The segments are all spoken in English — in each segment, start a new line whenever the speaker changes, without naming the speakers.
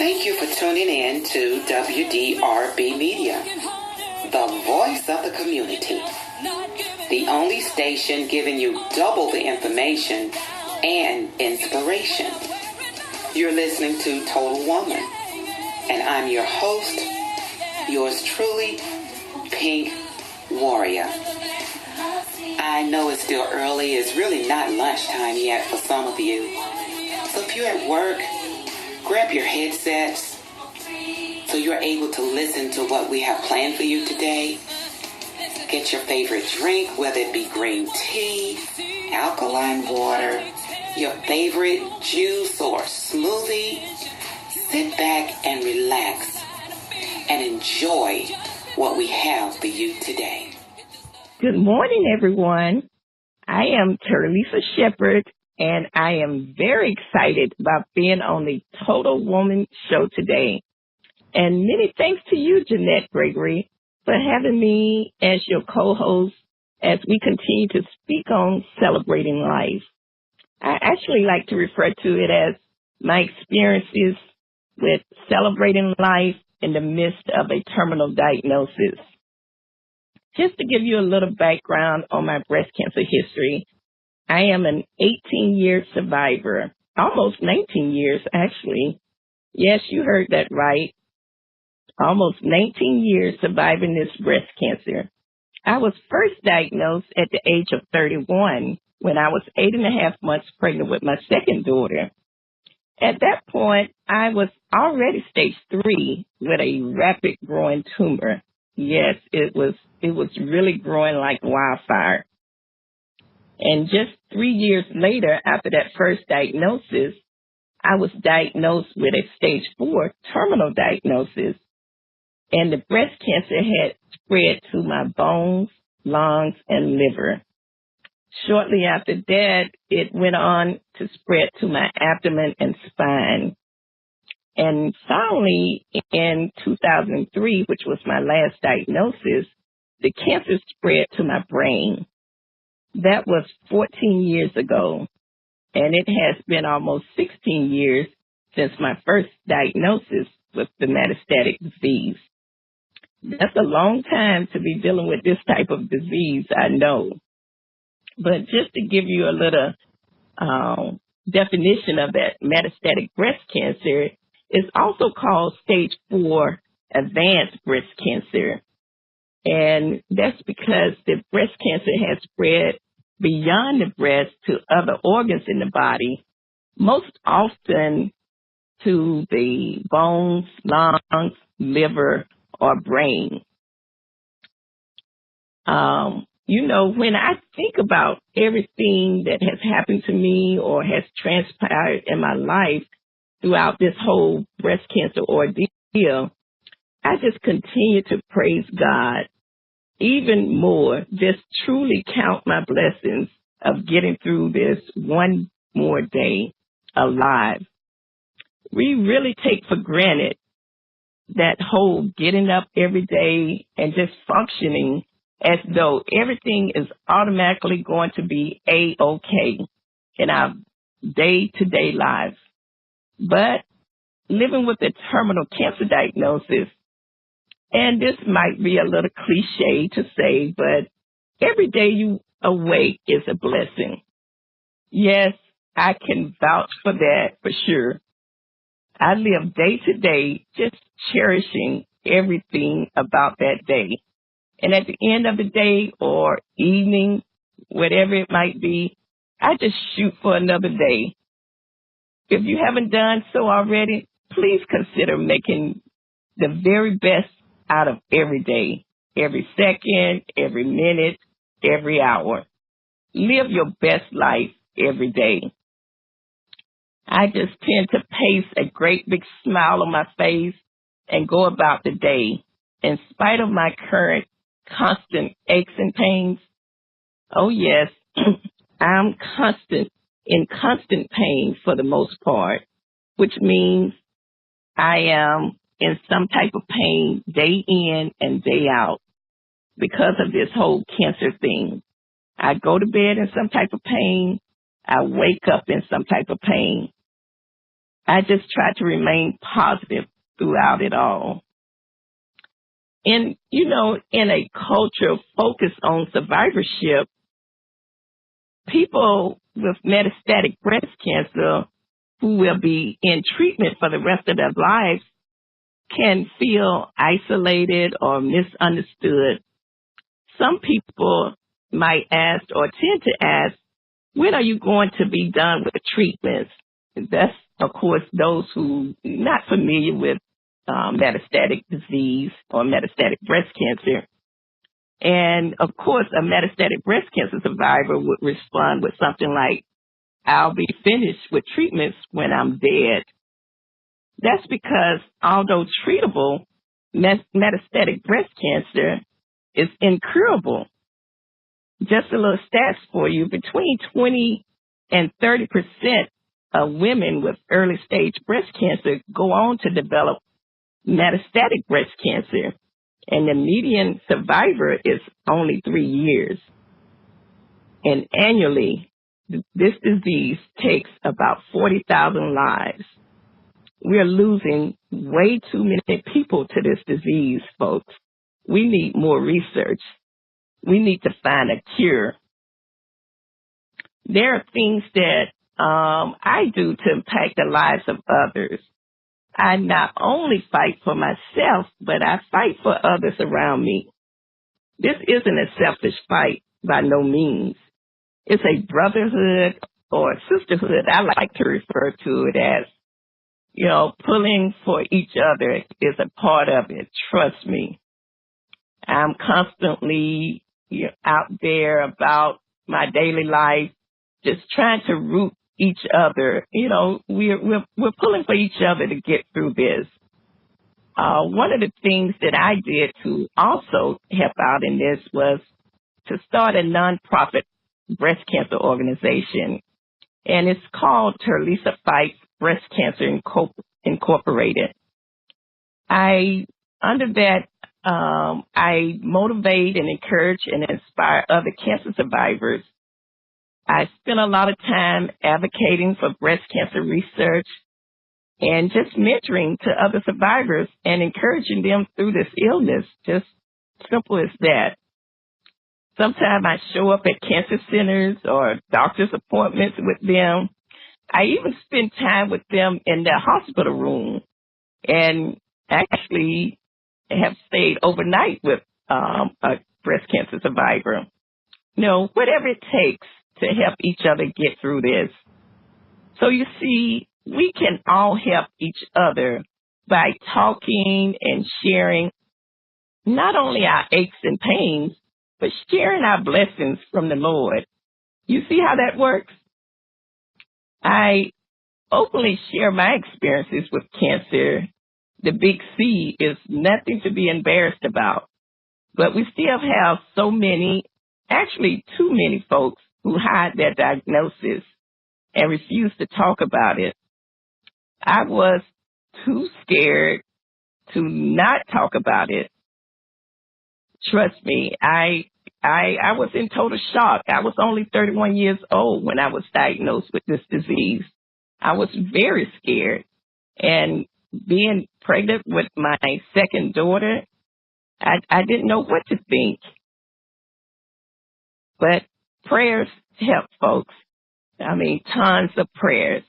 Thank you for tuning in to WDRB Media, the voice of the community. The only station giving you double the information and inspiration. You're listening to Total Woman, and I'm your host, yours truly, Pink Warrior. I know it's still early. It's really not lunchtime yet for some of you. So if you're at work, grab your headsets so you're able to listen to what we have planned for you today. Get your favorite drink, whether it be green tea, alkaline water, your favorite juice or smoothie. Sit back and relax and enjoy what we have for you today.
Good morning, everyone. I am Terlisa Sheppard, and I am very excited about being on the Total Woman show today. And many thanks to you, Jeanette Gregory, for having me as your co-host as we continue to speak on celebrating life. I actually like to refer to it as my experiences with celebrating life in the midst of a terminal diagnosis. Just to give you a little background on my breast cancer history, I am an 18-year survivor, almost 19 years actually. Yes, you heard that right. Almost 19 years surviving this breast cancer. I was first diagnosed at the age of 31 when I was 8.5 months pregnant with my second daughter. At that point, I was already stage 3 with a rapid growing tumor. Yes, it was really growing like wildfire. And just 3 years later, after that first diagnosis, I was diagnosed with a stage 4 terminal diagnosis. And the breast cancer had spread to my bones, lungs, and liver. Shortly after that, it went on to spread to my abdomen and spine. And finally, in 2003, which was my last diagnosis, the cancer spread to my brain. That was 14 years ago, and it has been almost 16 years since my first diagnosis with the metastatic disease. That's a long time to be dealing with this type of disease, I know. But just to give you a little definition of that, metastatic breast cancer is also called stage 4 advanced breast cancer. And that's because the breast cancer has spread beyond the breast to other organs in the body, most often to the bones, lungs, liver, or brain. When I think about everything that has happened to me or has transpired in my life throughout this whole breast cancer ordeal, I just continue to praise God even more, just truly count my blessings of getting through this one more day alive. We really take for granted that whole getting up every day and just functioning as though everything is automatically going to be A-okay in our day-to-day lives. But living with a terminal cancer diagnosis, and this might be a little cliche to say, but every day you awake is a blessing. Yes, I can vouch for that for sure. I live day to day just cherishing everything about that day. And at the end of the day or evening, whatever it might be, I just shoot for another day. If you haven't done so already, please consider making the very best out of every day, every second, every minute, every hour. Live your best life every day. I just tend to pace a great big smile on my face and go about the day. In spite of my current constant aches and pains, oh yes, I'm in constant pain for the most part, which means I am in some type of pain day in and day out because of this whole cancer thing. I go to bed in some type of pain. I wake up in some type of pain. I just try to remain positive throughout it all. And, in a culture focused on survivorship, people with metastatic breast cancer who will be in treatment for the rest of their lives can feel isolated or misunderstood. Some people might ask or tend to ask, when are you going to be done with the treatments? That's, of course, those who are not familiar with metastatic disease or metastatic breast cancer. And, of course, a metastatic breast cancer survivor would respond with something like, I'll be finished with treatments when I'm dead. That's because although treatable, metastatic breast cancer is incurable. Just a little stats for you, between 20 and 30% of women with early stage breast cancer go on to develop metastatic breast cancer, and the median survivor is only 3 years. And annually, this disease takes about 40,000 lives. We're losing way too many people to this disease, folks. We need more research. We need to find a cure. There are things that I do to impact the lives of others. I not only fight for myself, but I fight for others around me. This isn't a selfish fight by no means. It's a brotherhood or sisterhood. I like to refer to it as, pulling for each other is a part of it. Trust me. I'm constantly out there about my daily life, just trying to root each other. We're pulling for each other to get through this. One of the things that I did to also help out in this was to start a nonprofit breast cancer organization, and it's called Terlisa Fights Breast Cancer Incorporated. Under that, I motivate and encourage and inspire other cancer survivors. I spend a lot of time advocating for breast cancer research and just mentoring to other survivors and encouraging them through this illness, just simple as that. Sometimes I show up at cancer centers or doctor's appointments with them. I even spend time with them in their hospital room and actually have stayed overnight with a breast cancer survivor. Whatever it takes to help each other get through this. So you see, we can all help each other by talking and sharing not only our aches and pains, but sharing our blessings from the Lord. You see how that works? I openly share my experiences with cancer. The big C is nothing to be embarrassed about. But we still have so many, actually too many folks who hide their diagnosis and refuse to talk about it. I was too scared to not talk about it. Trust me, I was in total shock. I was only 31 years old when I was diagnosed with this disease. I was very scared. And being pregnant with my second daughter, I didn't know what to think. But prayers help, folks. I mean, tons of prayers.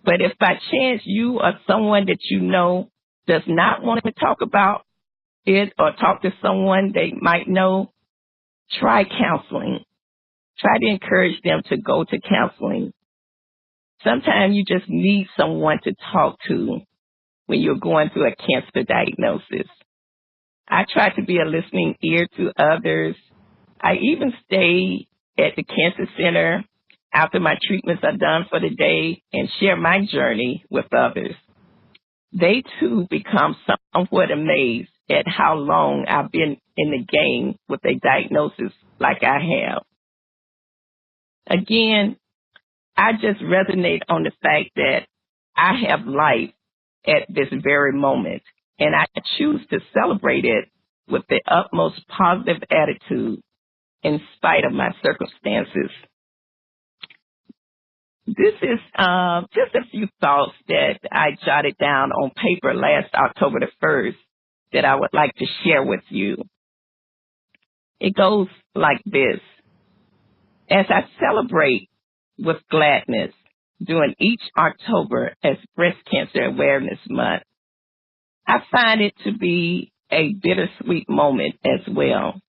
But if by chance you or someone that you know does not want to talk about it or talk to someone they might know, try counseling. Try to encourage them to go to counseling. Sometimes you just need someone to talk to when you're going through a cancer diagnosis. I try to be a listening ear to others. I even stay at the cancer center after my treatments are done for the day and share my journey with others. They too become somewhat amazed at how long I've been in the game with a diagnosis like I have. Again, I just resonate on the fact that I have life at this very moment, and I choose to celebrate it with the utmost positive attitude in spite of my circumstances. This is just a few thoughts that I jotted down on paper last October the 1st that I would like to share with you. It goes like this. As I celebrate with gladness during each October as Breast Cancer Awareness Month, I find it to be a bittersweet moment as well.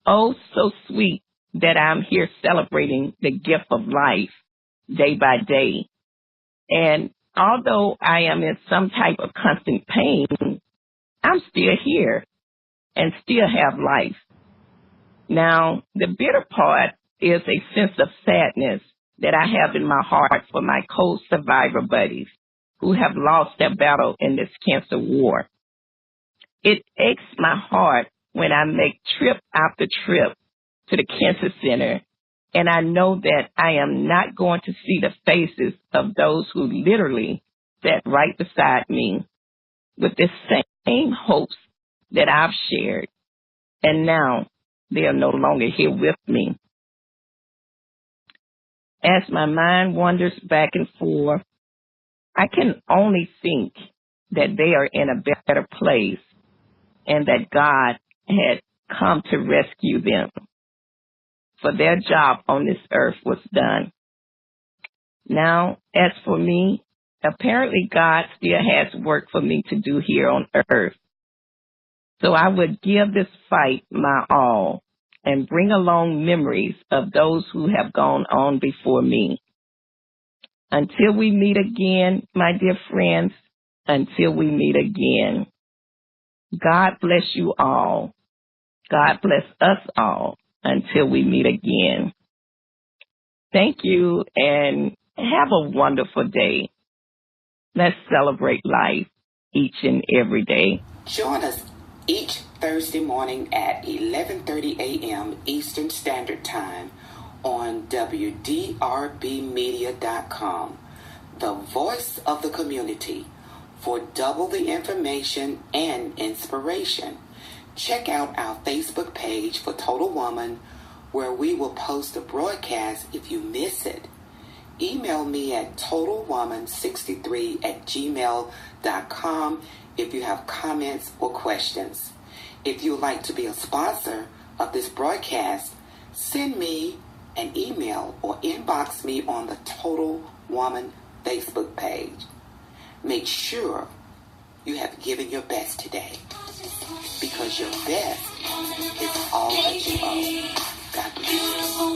Oh, so sweet that I'm here celebrating the gift of life day by day. And although I am in some type of constant pain, I'm still here and still have life. Now, the bitter part is a sense of sadness that I have in my heart for my co-survivor buddies who have lost their battle in this cancer war. It aches my heart when I make trip after trip to the cancer center, and I know that I am not going to see the faces of those who literally sat right beside me with the same hopes that I've shared, and now they are no longer here with me. As my mind wanders back and forth, I can only think that they are in a better place and that God had come to rescue them, for their job on this earth was done. Now, as for me, apparently God still has work for me to do here on earth. So I would give this fight my all and bring along memories of those who have gone on before me. Until we meet again, my dear friends, until we meet again, God bless you all. God bless us all until we meet again. Thank you and have a wonderful day. Let's celebrate life each and every day.
Join us each Thursday morning at 11:30 a.m. Eastern Standard Time on WDRBmedia.com, the voice of the community, for double the information and inspiration. Check out our Facebook page for Total Woman, where we will post a broadcast if you miss it. Email me at totalwoman63@gmail.com if you have comments or questions. If you would like to be a sponsor of this broadcast, send me an email or inbox me on the Total Woman Facebook page. Make sure you have given your best today, because your best is all that you owe. God bless you.